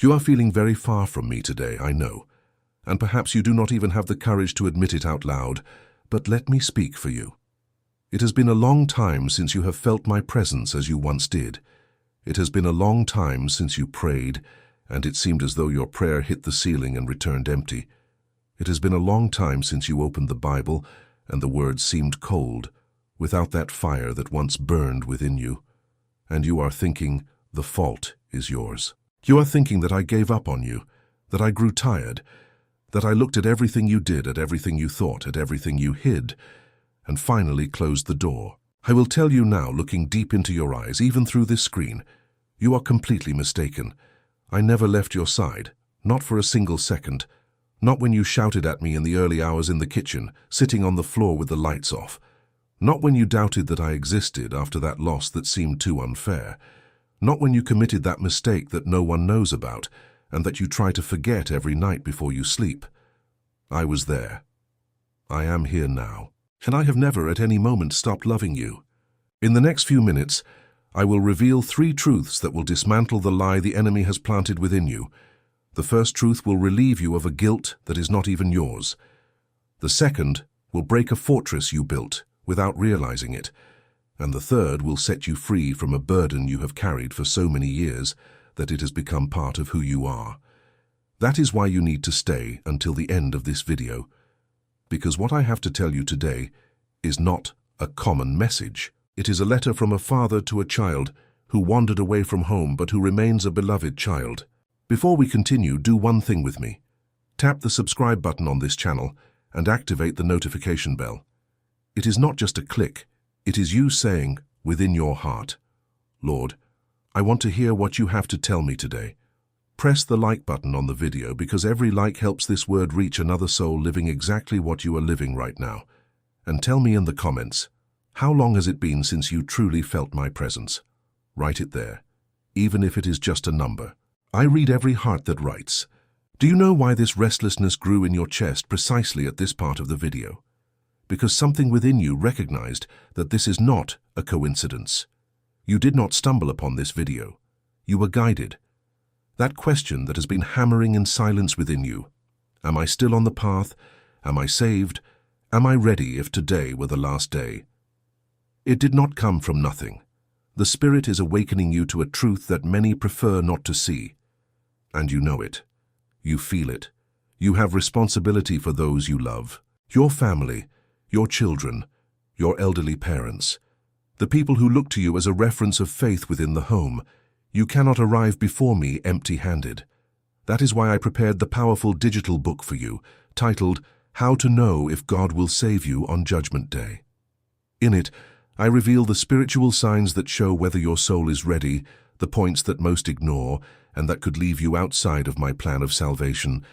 You are feeling very far from me today, I know, and perhaps you do not even have the courage to admit it out loud, but let me speak for you. It has been a long time since you have felt my presence as you once did. It has been a long time since you prayed, and it seemed as though your prayer hit the ceiling and returned empty. It has been a long time since you opened the Bible, and the words seemed cold, without that fire that once burned within you. And you are thinking, the fault is yours. You are thinking that I gave up on you, that I grew tired, that I looked at everything you did, at everything you thought, at everything you hid, and finally closed the door. I will tell you now, looking deep into your eyes, even through this screen, you are completely mistaken. I never left your side, not for a single second, not when you shouted at me in the early hours in the kitchen, sitting on the floor with the lights off, not when you doubted that I existed after that loss that seemed too unfair, not when you committed that mistake that no one knows about and that you try to forget every night before you sleep. I was there. I am here now. And I have never at any moment stopped loving you. In the next few minutes, I will reveal 3 truths that will dismantle the lie the enemy has planted within you. The first truth will relieve you of a guilt that is not even yours. The second will break a fortress you built without realizing it. And the third will set you free from a burden you have carried for so many years that it has become part of who you are. That is why you need to stay until the end of this video. Because what I have to tell you today is not a common message. It is a letter from a father to a child who wandered away from home but who remains a beloved child. Before we continue, do one thing with me. Tap the subscribe button on this channel and activate the notification bell. It is not just a click, it is you saying within your heart, Lord, I want to hear what you have to tell me today. Press the like button on the video because every like helps this word reach another soul living exactly what you are living right now. And tell me in the comments, how long has it been since you truly felt my presence? Write it there, even if it is just a number. I read every heart that writes. Do you know why this restlessness grew in your chest precisely at this part of the video? Because something within you recognized that this is not a coincidence. You did not stumble upon this video. You were guided. That question that has been hammering in silence within you. Am I still on the path? Am I saved? Am I ready if today were the last day? It did not come from nothing. The Spirit is awakening you to a truth that many prefer not to see. And you know it. You feel it. You have responsibility for those you love. Your family, your children, your elderly parents. The people who look to you as a reference of faith within the home. You cannot arrive before me empty-handed. That is why I prepared the powerful digital book for you, titled How to Know If God Will Save You on Judgment Day. In it, I reveal the spiritual signs that show whether your soul is ready, the points that most ignore, and that could leave you outside of my plan of salvation,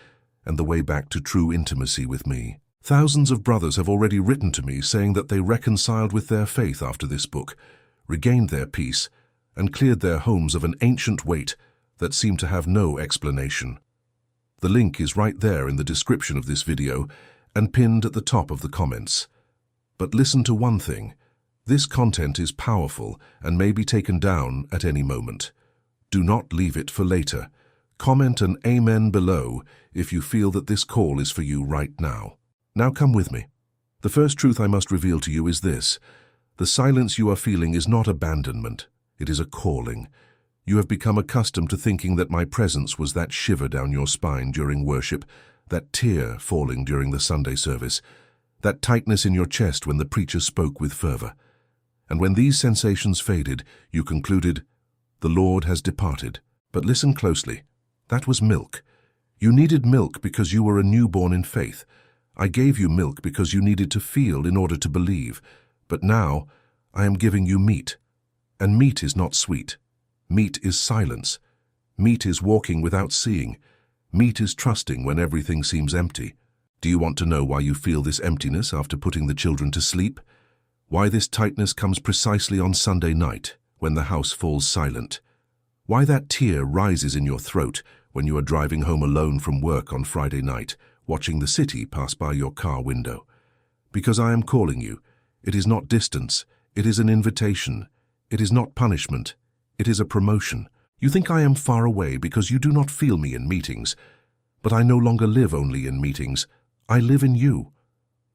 and the way back to true intimacy with me. Thousands of brothers have already written to me saying that they reconciled with their faith after this book, regained their peace, and cleared their homes of an ancient weight that seemed to have no explanation. The link is right there in the description of this video and pinned at the top of the comments. But listen to one thing. This content is powerful and may be taken down at any moment. Do not leave it for later. Comment an amen below if you feel that this call is for you right now. Now come with me. The first truth I must reveal to you is this. The silence you are feeling is not abandonment. It is a calling. You have become accustomed to thinking that my presence was that shiver down your spine during worship, that tear falling during the Sunday service, that tightness in your chest when the preacher spoke with fervor. And when these sensations faded, you concluded, the Lord has departed. But listen closely. That was milk. You needed milk because you were a newborn in faith. I gave you milk because you needed to feel in order to believe. But now, I am giving you meat. And meat is not sweet. Meat is silence. Meat is walking without seeing. Meat is trusting when everything seems empty. Do you want to know why you feel this emptiness after putting the children to sleep? Why this tightness comes precisely on Sunday night, when the house falls silent? Why that tear rises in your throat when you are driving home alone from work on Friday night, watching the city pass by your car window? Because I am calling you. It is not distance. It is an invitation. It is not punishment. It is a promotion. You think I am far away because you do not feel me in meetings, but I no longer live only in meetings. I live in you.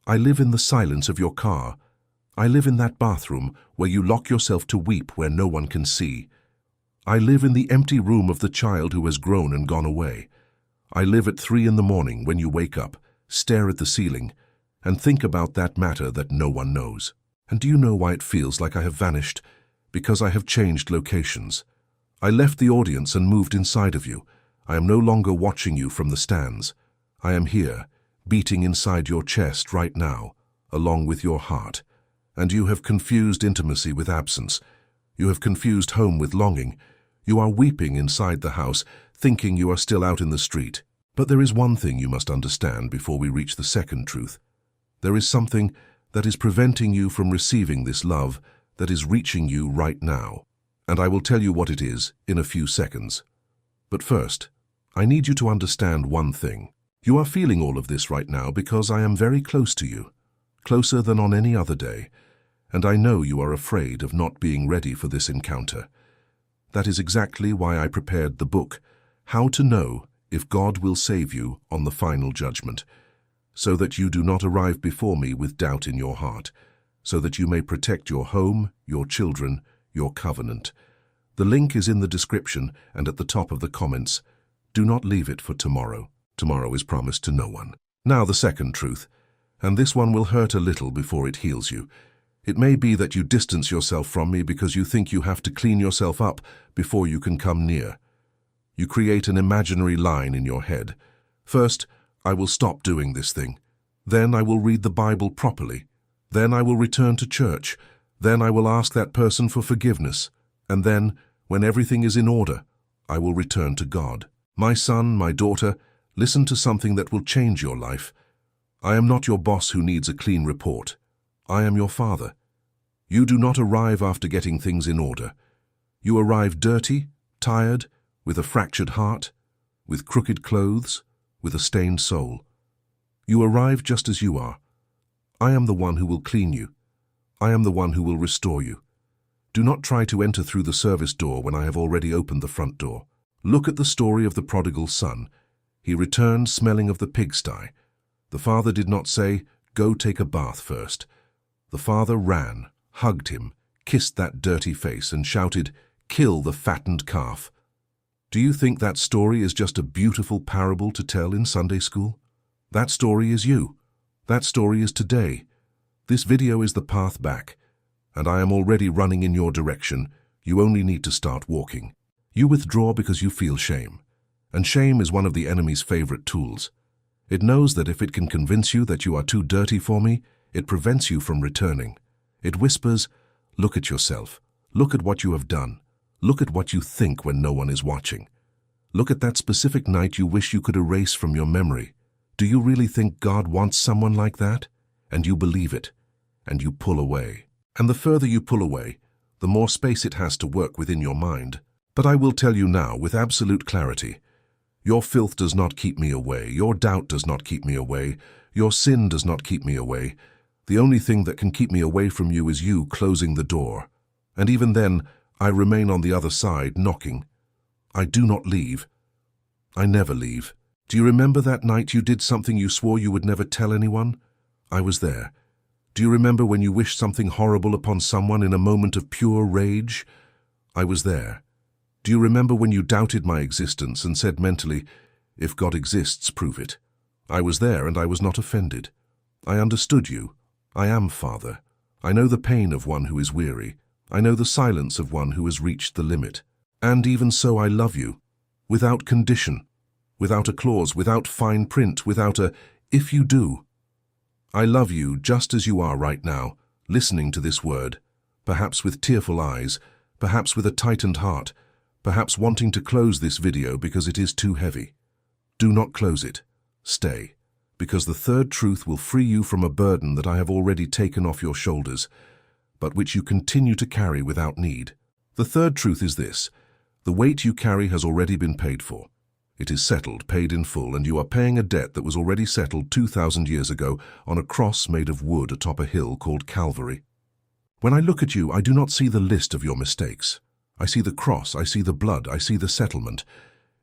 I live in the silence of your car. I live in that bathroom where you lock yourself to weep where no one can see. I live in the empty room of the child who has grown and gone away. I live at 3 in the morning when you wake up, stare at the ceiling, and think about that matter that no one knows. And do you know why it feels like I have vanished? Because I have changed locations. I left the audience and moved inside of you. I am no longer watching you from the stands. I am here, beating inside your chest right now, along with your heart. And you have confused intimacy with absence. You have confused home with longing. You are weeping inside the house, thinking you are still out in the street. But there is one thing you must understand before we reach the second truth. There is something that is preventing you from receiving this love that is reaching you right now. And I will tell you what it is in a few seconds. But first, I need you to understand one thing. You are feeling all of this right now because I am very close to you, closer than on any other day, and I know you are afraid of not being ready for this encounter. That is exactly why I prepared the book, How to Know If God Will Save You on the Final Judgment, so that you do not arrive before me with doubt in your heart, so that you may protect your home, your children, your covenant. The link is in the description and at the top of the comments. Do not leave it for tomorrow. Tomorrow is promised to no one. Now the second truth, and this one will hurt a little before it heals you. It may be that you distance yourself from me because you think you have to clean yourself up before you can come near. You create an imaginary line in your head. First, I will stop doing this thing. Then I will read the Bible properly. Then I will return to church. Then I will ask that person for forgiveness. And then, when everything is in order, I will return to God. My son, my daughter, listen to something that will change your life. I am not your boss who needs a clean report. I am your father. You do not arrive after getting things in order. You arrive dirty, tired, with a fractured heart, with crooked clothes, with a stained soul. You arrive just as you are. I am the one who will clean you. I am the one who will restore you. Do not try to enter through the service door when I have already opened the front door. Look at the story of the prodigal son. He returned smelling of the pigsty. The father did not say, "Go take a bath first." The father ran, hugged him, kissed that dirty face and shouted, "Kill the fattened calf." Do you think that story is just a beautiful parable to tell in Sunday school? That story is you. That story is today. This video is the path back, and I am already running in your direction. You only need to start walking. You withdraw because you feel shame, and shame is one of the enemy's favorite tools. It knows that if it can convince you that you are too dirty for me, it prevents you from returning. It whispers, "Look at yourself. Look at what you have done. Look at what you think when no one is watching. Look at that specific night you wish you could erase from your memory. Do you really think God wants someone like that?" And you believe it, and you pull away. And the further you pull away, the more space it has to work within your mind. But I will tell you now with absolute clarity, your filth does not keep me away, your doubt does not keep me away, your sin does not keep me away. The only thing that can keep me away from you is you closing the door. And even then, I remain on the other side, knocking. I do not leave. I never leave. Do you remember that night you did something you swore you would never tell anyone? I was there. Do you remember when you wished something horrible upon someone in a moment of pure rage? I was there. Do you remember when you doubted my existence and said mentally, "If God exists, prove it"? I was there and I was not offended. I understood you. I am Father. I know the pain of one who is weary. I know the silence of one who has reached the limit. And even so I love you, without condition, without a clause, without fine print, without a "if you do." I love you just as you are right now, listening to this word, perhaps with tearful eyes, perhaps with a tightened heart, perhaps wanting to close this video because it is too heavy. Do not close it. Stay, because the third truth will free you from a burden that I have already taken off your shoulders, but which you continue to carry without need. The third truth is this: the weight you carry has already been paid for. It is settled, paid in full, and you are paying a debt that was already settled 2,000 years ago on a cross made of wood atop a hill called Calvary. When I look at you, I do not see the list of your mistakes. I see the cross, I see the blood, I see the settlement.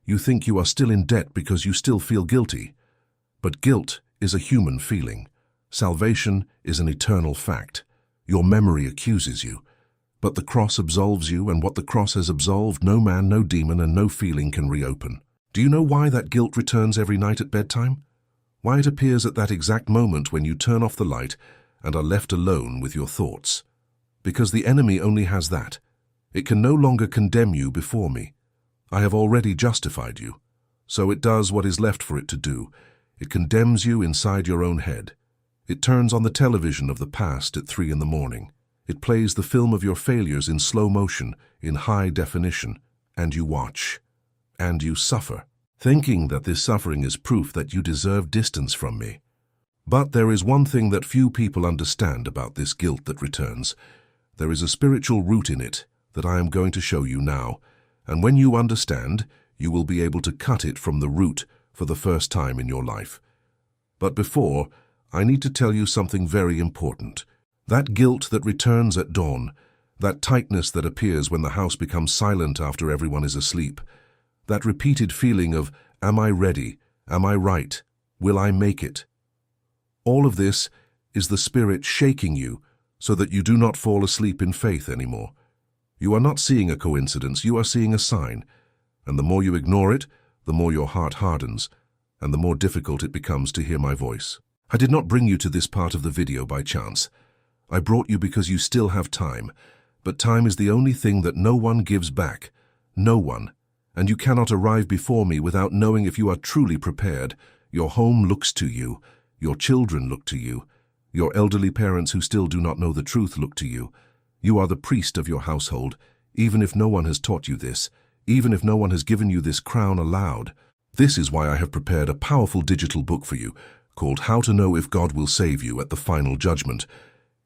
You think you are still in debt because you still feel guilty. But guilt is a human feeling. Salvation is an eternal fact. Your memory accuses you. But the cross absolves you, and what the cross has absolved, no man, no demon, and no feeling can reopen. Do you know why that guilt returns every night at bedtime? Why it appears at that exact moment when you turn off the light and are left alone with your thoughts? Because the enemy only has that. It can no longer condemn you before me. I have already justified you. So it does what is left for it to do. It condemns you inside your own head. It turns on the television of the past at 3 in the morning. It plays the film of your failures in slow motion, in high definition, and you watch. And you suffer, thinking that this suffering is proof that you deserve distance from me. But there is one thing that few people understand about this guilt that returns. There is a spiritual root in it that I am going to show you now, and when you understand, you will be able to cut it from the root for the first time in your life. But before, I need to tell you something very important. That guilt that returns at dawn, that tightness that appears when the house becomes silent after everyone is asleep, that repeated feeling of, am I ready? Am I right? Will I make it? All of this is the Spirit shaking you so that you do not fall asleep in faith anymore. You are not seeing a coincidence, you are seeing a sign. And the more you ignore it, the more your heart hardens, and the more difficult it becomes to hear my voice. I did not bring you to this part of the video by chance. I brought you because you still have time, but time is the only thing that no one gives back. No one. And you cannot arrive before me without knowing if you are truly prepared. Your home looks to you. Your children look to you. Your elderly parents who still do not know the truth look to you. You are the priest of your household, even if no one has taught you this, even if no one has given you this crown aloud. This is why I have prepared a powerful digital book for you, called How to Know If God Will Save You at the Final Judgment.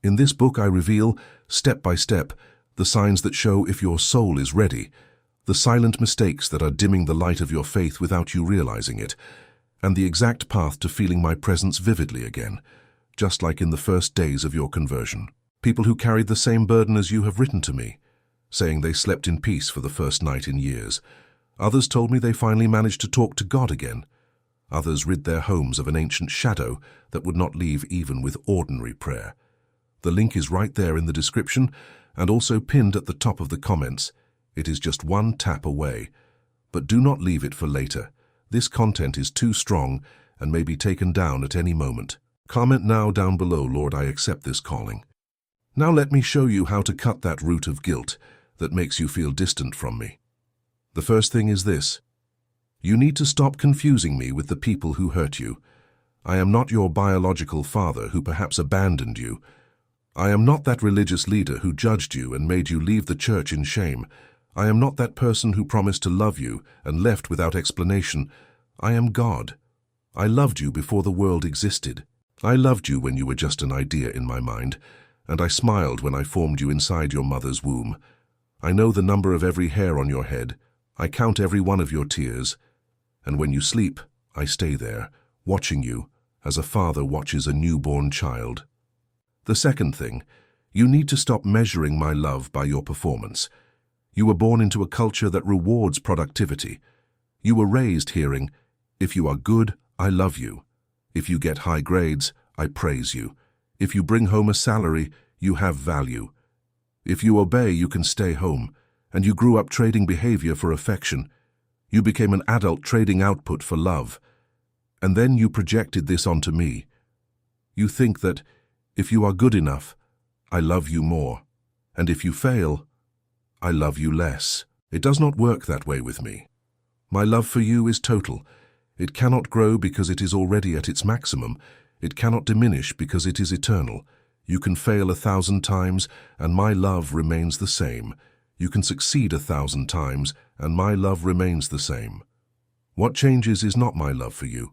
In this book I reveal, step by step, the signs that show if your soul is ready, the silent mistakes that are dimming the light of your faith without you realizing it, and the exact path to feeling my presence vividly again, just like in the first days of your conversion. People who carried the same burden as you have written to me, saying they slept in peace for the first night in years. Others told me they finally managed to talk to God again. Others rid their homes of an ancient shadow that would not leave even with ordinary prayer. The link is right there in the description and also pinned at the top of the comments. It is just one tap away. But do not leave it for later. This content is too strong and may be taken down at any moment. Comment now down below, Lord, I accept this calling. Now let me show you how to cut that root of guilt that makes you feel distant from me. The first thing is this. You need to stop confusing me with the people who hurt you. I am not your biological father who perhaps abandoned you. I am not that religious leader who judged you and made you leave the church in shame. I am not that person who promised to love you and left without explanation. I am God. I loved you before the world existed. I loved you when you were just an idea in my mind, and I smiled when I formed you inside your mother's womb. I know the number of every hair on your head. I count every one of your tears. And when you sleep, I stay there, watching you, as a father watches a newborn child. The second thing, you need to stop measuring my love by your performance. You were born into a culture that rewards productivity. You were raised hearing, if you are good, I love you. If you get high grades, I praise you. If you bring home a salary, you have value. If you obey, you can stay home. And you grew up trading behavior for affection. You became an adult trading output for love. And then you projected this onto me. You think that if you are good enough, I love you more. And if you fail, I love you less. It does not work that way with me. My love for you is total. It cannot grow because it is already at its maximum. It cannot diminish because it is eternal. You can fail 1,000 times, and my love remains the same. You can succeed 1,000 times, and my love remains the same. What changes is not my love for you.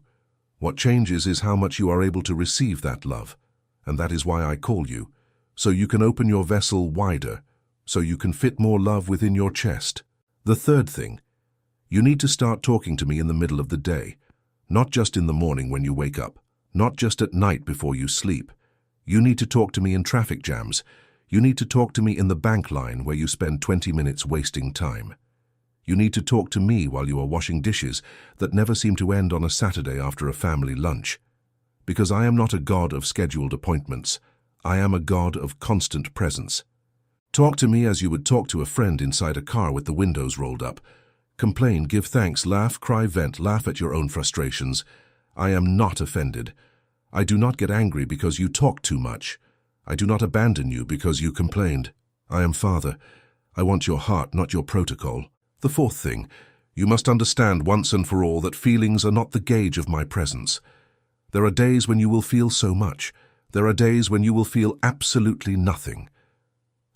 What changes is how much you are able to receive that love. And that is why I call you, so you can open your vessel wider, so you can fit more love within your chest. The third thing, you need to start talking to me in the middle of the day, not just in the morning when you wake up, not just at night before you sleep. You need to talk to me in traffic jams. You need to talk to me in the bank line where you spend 20 minutes wasting time. You need to talk to me while you are washing dishes that never seem to end on a Saturday after a family lunch. Because I am not a God of scheduled appointments. I am a God of constant presence. Talk to me as you would talk to a friend inside a car with the windows rolled up. Complain, give thanks, laugh, cry, vent, laugh at your own frustrations. I am not offended. I do not get angry because you talk too much. I do not abandon you because you complained. I am Father. I want your heart, not your protocol. The fourth thing, you must understand once and for all that feelings are not the gauge of my presence. There are days when you will feel so much. There are days when you will feel absolutely nothing.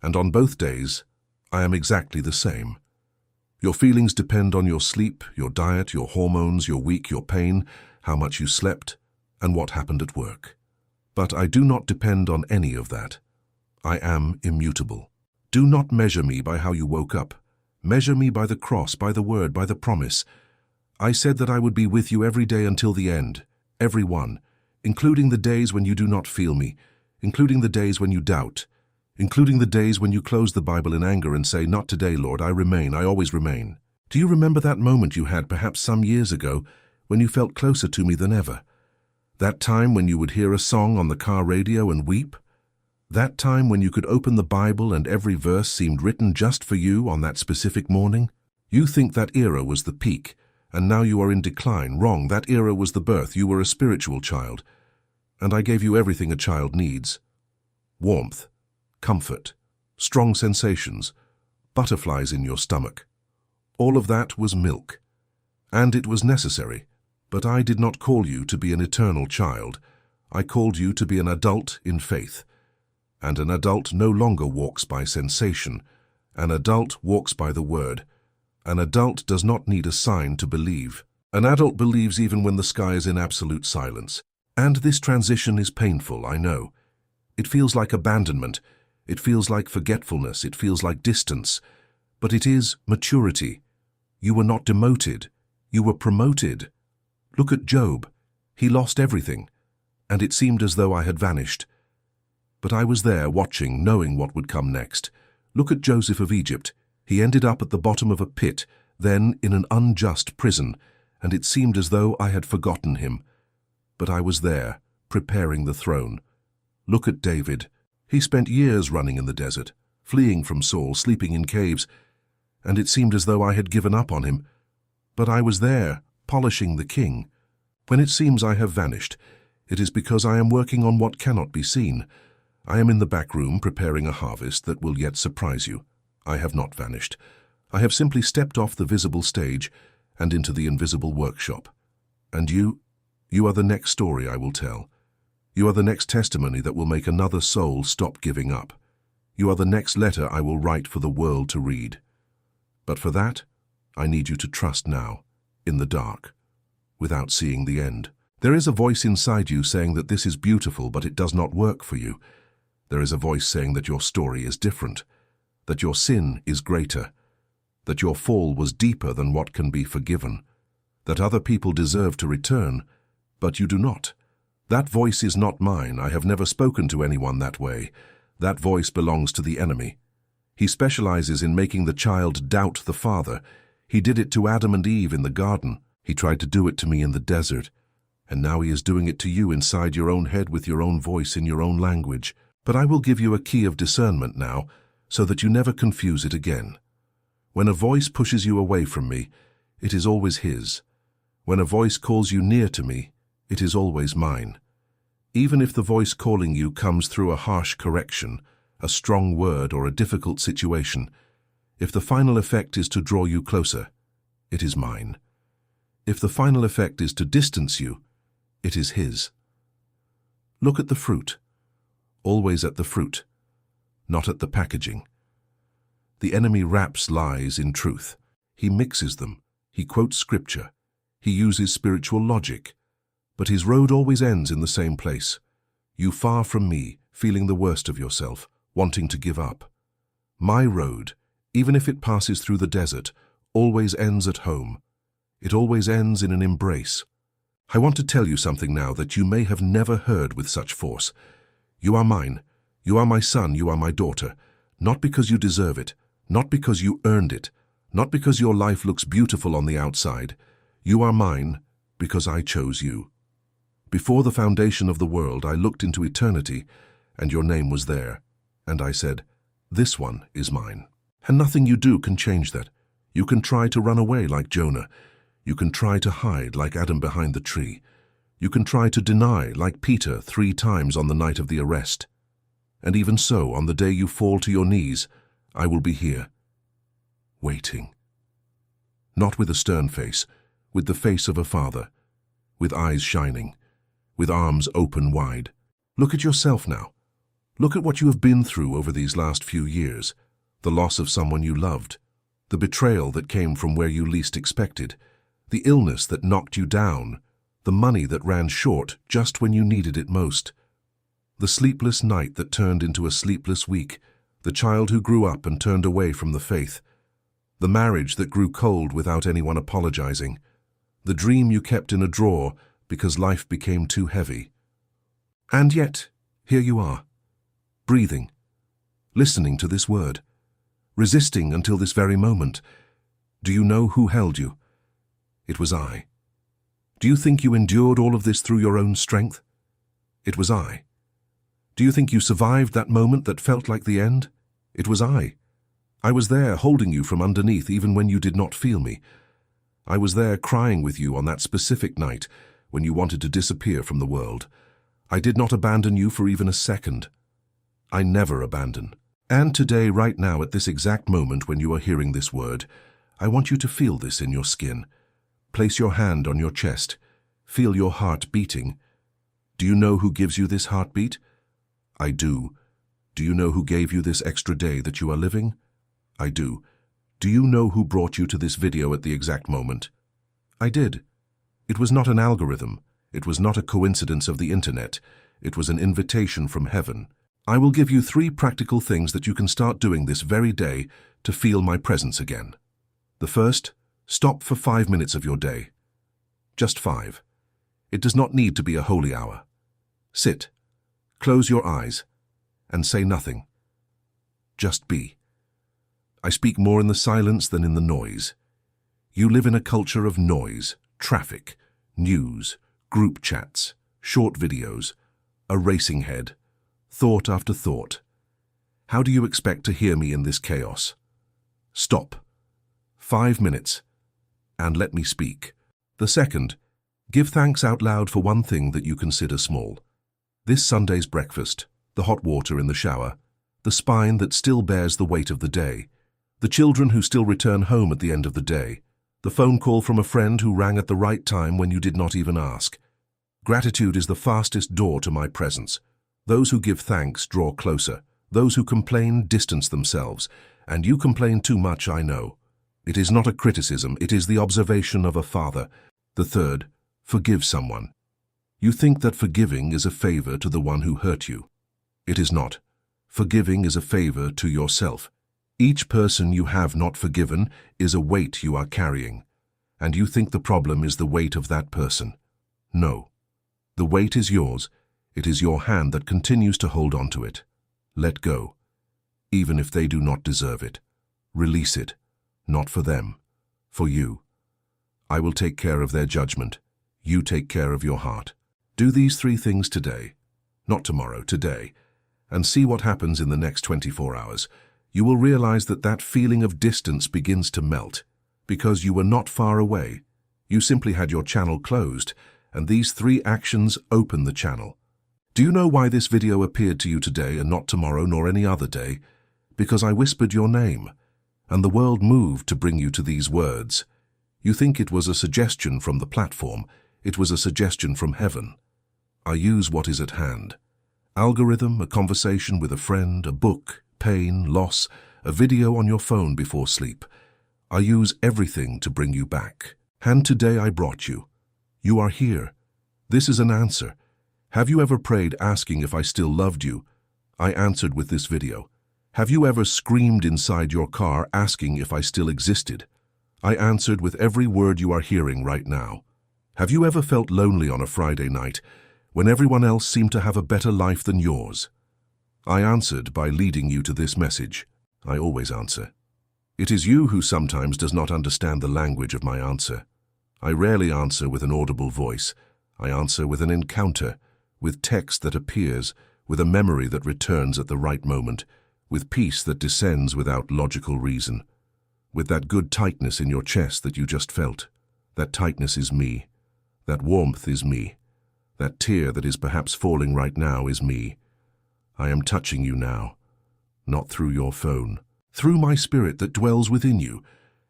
And on both days, I am exactly the same. Your feelings depend on your sleep, your diet, your hormones, your week, your pain, how much you slept, and what happened at work. But I do not depend on any of that. I am immutable. Do not measure me by how you woke up. Measure me by the cross, by the word, by the promise. I said that I would be with you every day until the end, every one, including the days when you do not feel me, including the days when you doubt, including the days when you close the Bible in anger and say, "Not today, Lord, I remain, I always remain." Do you remember that moment you had perhaps some years ago when you felt closer to me than ever? That time when you would hear a song on the car radio and weep? That time when you could open the Bible and every verse seemed written just for you on that specific morning? You think that era was the peak, and now you are in decline. Wrong, that era was the birth. You were a spiritual child, and I gave you everything a child needs. Warmth, comfort, strong sensations, butterflies in your stomach. All of that was milk, and it was necessary. But I did not call you to be an eternal child. I called you to be an adult in faith. And an adult no longer walks by sensation. An adult walks by the word. An adult does not need a sign to believe. An adult believes even when the sky is in absolute silence. And this transition is painful, I know. It feels like abandonment. It feels like forgetfulness. It feels like distance. But it is maturity. You were not demoted. You were promoted. Look at Job. He lost everything, and it seemed as though I had vanished. But I was there watching, knowing what would come next. Look at Joseph of Egypt. He ended up at the bottom of a pit, then in an unjust prison, and it seemed as though I had forgotten him. But I was there, preparing the throne. Look at David. He spent years running in the desert, fleeing from Saul, sleeping in caves, and it seemed as though I had given up on him. But I was there, polishing the king. When it seems I have vanished, it is because I am working on what cannot be seen. I am in the back room preparing a harvest that will yet surprise you. I have not vanished. I have simply stepped off the visible stage and into the invisible workshop. And you are the next story I will tell. You are the next testimony that will make another soul stop giving up. You are the next letter I will write for the world to read. But for that, I need you to trust now, in the dark, without seeing the end. There is a voice inside you saying that this is beautiful, but it does not work for you. There is a voice saying that your story is different, that your sin is greater, that your fall was deeper than what can be forgiven, that other people deserve to return, but you do not. That voice is not mine. I have never spoken to anyone that way. That voice belongs to the enemy. He specializes in making the child doubt the Father. He did it to Adam and Eve in the garden. He tried to do it to me in the desert. And now he is doing it to you inside your own head with your own voice in your own language. But I will give you a key of discernment now, so that you never confuse it again. When a voice pushes you away from me, it is always his. When a voice calls you near to me, it is always mine. Even if the voice calling you comes through a harsh correction, a strong word, or a difficult situation, if the final effect is to draw you closer, it is mine. If the final effect is to distance you, it is his. Look at the fruit. Always at the fruit, not at the packaging. The enemy wraps lies in truth. He mixes them. He quotes scripture. He uses spiritual logic. But his road always ends in the same place. You far from me, feeling the worst of yourself, wanting to give up. My road, even if it passes through the desert, always ends at home. It always ends in an embrace. I want to tell you something now that you may have never heard with such force. You are mine. You are my son, you are my daughter, not because you deserve it, not because you earned it, not because your life looks beautiful on the outside. You are mine because I chose you. Before the foundation of the world, I looked into eternity, and your name was there. And I said, this one is mine. And nothing you do can change that. You can try to run away like Jonah. You can try to hide like Adam behind the tree. You can try to deny like Peter 3 times on the night of the arrest. And even so, on the day you fall to your knees, I will be here, waiting. Not with a stern face, with the face of a father, with eyes shining, with arms open wide. Look at yourself now. Look at what you have been through over these last few years. The loss of someone you loved, the betrayal that came from where you least expected, the illness that knocked you down, the money that ran short just when you needed it most, the sleepless night that turned into a sleepless week, the child who grew up and turned away from the faith, the marriage that grew cold without anyone apologizing, the dream you kept in a drawer because life became too heavy. And yet, here you are, breathing, listening to this word, resisting until this very moment. Do you know who held you? It was I. Do you think you endured all of this through your own strength? It was I. Do you think you survived that moment that felt like the end? It was I. I was there holding you from underneath even when you did not feel me. I was there crying with you on that specific night when you wanted to disappear from the world. I did not abandon you for even a second. I never abandon. And today, right now, at this exact moment when you are hearing this word, I want you to feel this in your skin. Place your hand on your chest. Feel your heart beating. Do you know who gives you this heartbeat? I do. Do you know who gave you this extra day that you are living? I do. Do you know who brought you to this video at the exact moment? I did. It was not an algorithm. It was not a coincidence of the internet. It was an invitation from heaven. I will give you 3 practical things that you can start doing this very day to feel my presence again. The first, stop for 5 minutes of your day. Just 5. It does not need to be a holy hour. Sit, close your eyes, and say nothing. Just be. I speak more in the silence than in the noise. You live in a culture of noise, traffic, news, group chats, short videos, a racing head, thought after thought. How do you expect to hear me in this chaos? Stop. 5 minutes, and let me speak. The second, give thanks out loud for one thing that you consider small. This Sunday's breakfast, the hot water in the shower, the spine that still bears the weight of the day, the children who still return home at the end of the day, the phone call from a friend who rang at the right time when you did not even ask. Gratitude is the fastest door to my presence. Those who give thanks draw closer. Those who complain distance themselves. And you complain too much, I know. It is not a criticism, it is the observation of a father. The third, forgive someone. You think that forgiving is a favor to the one who hurt you. It is not. Forgiving is a favor to yourself. Each person you have not forgiven is a weight you are carrying, and you think the problem is the weight of that person. No. The weight is yours. It is your hand that continues to hold on to it. Let go. Even if they do not deserve it. Release it. Not for them. For you. I will take care of their judgment. You take care of your heart. Do these 3 things today. Not tomorrow, today. And see what happens in the next 24 hours. You will realize that that feeling of distance begins to melt, because you were not far away. You simply had your channel closed, and these 3 actions open the channel. Do you know why this video appeared to you today and not tomorrow nor any other day? Because I whispered your name, and the world moved to bring you to these words. You think it was a suggestion from the platform. It was a suggestion from heaven. I use what is at hand. Algorithm, a conversation with a friend, a book, pain, loss, a video on your phone before sleep. I use everything to bring you back. And today I brought you. You are here. This is an answer. Have you ever prayed asking if I still loved you? I answered with this video. Have you ever screamed inside your car asking if I still existed? I answered with every word you are hearing right now. Have you ever felt lonely on a Friday night when everyone else seemed to have a better life than yours? I answered by leading you to this message. I always answer. It is you who sometimes does not understand the language of my answer. I rarely answer with an audible voice. I answer with an encounter, with text that appears, with a memory that returns at the right moment, with peace that descends without logical reason, with that good tightness in your chest that you just felt. That tightness is me. That warmth is me. That tear that is perhaps falling right now is me. I am touching you now, not through your phone, through my spirit that dwells within you,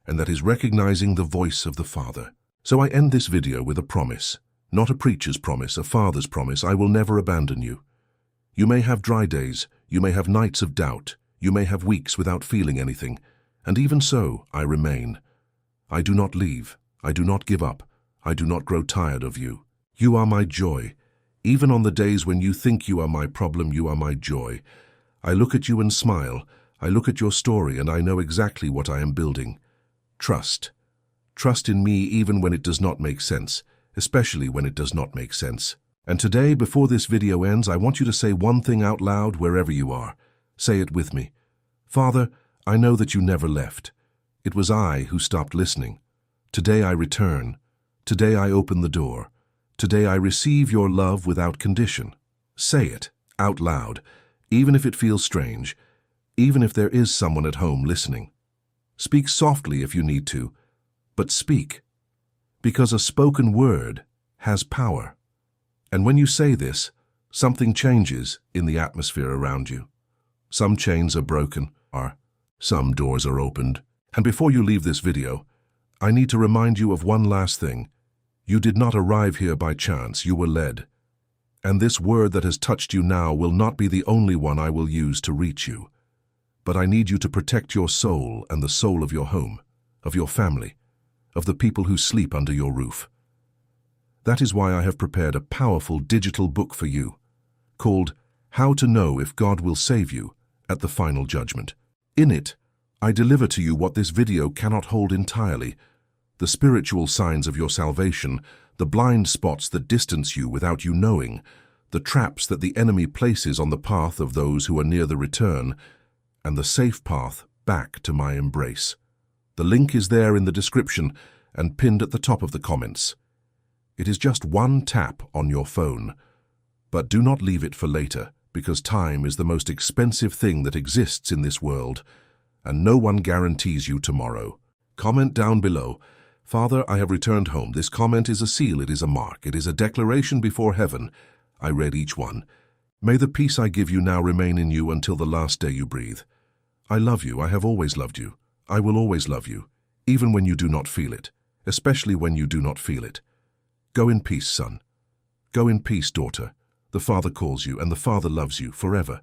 and that is recognizing the voice of the Father. So I end this video with a promise, not a preacher's promise, a father's promise. I will never abandon you. You may have dry days, you may have nights of doubt, you may have weeks without feeling anything, and even so, I remain. I do not leave, I do not give up, I do not grow tired of you. You are my joy. Even on the days when you think you are my problem, you are my joy. I look at you and smile. I look at your story and I know exactly what I am building. Trust. Trust in me even when it does not make sense, especially when it does not make sense. And today, before this video ends, I want you to say one thing out loud wherever you are. Say it with me. Father, I know that you never left. It was I who stopped listening. Today I return. Today I open the door. Today I receive your love without condition. Say it out loud, even if it feels strange, even if there is someone at home listening. Speak softly if you need to, but speak, because a spoken word has power. And when you say this, something changes in the atmosphere around you. Some chains are broken, some doors are opened. And before you leave this video, I need to remind you of one last thing. You did not arrive here by chance, you were led. And this word that has touched you now will not be the only one I will use to reach you. But I need you to protect your soul and the soul of your home, of your family, of the people who sleep under your roof. That is why I have prepared a powerful digital book for you, called How to Know If God Will Save You at the Final Judgment. In it, I deliver to you what this video cannot hold entirely, the spiritual signs of your salvation, the blind spots that distance you without you knowing, the traps that the enemy places on the path of those who are near the return, and the safe path back to my embrace. The link is there in the description and pinned at the top of the comments. It is just one tap on your phone, but do not leave it for later, because time is the most expensive thing that exists in this world, and no one guarantees you tomorrow. Comment down below, Father, I have returned home. This comment is a seal, it is a mark, it is a declaration before heaven. I read each one. May the peace I give you now remain in you until the last day you breathe. I love you, I have always loved you. I will always love you, even when you do not feel it, especially when you do not feel it. Go in peace, son. Go in peace, daughter. The Father calls you, and the Father loves you forever.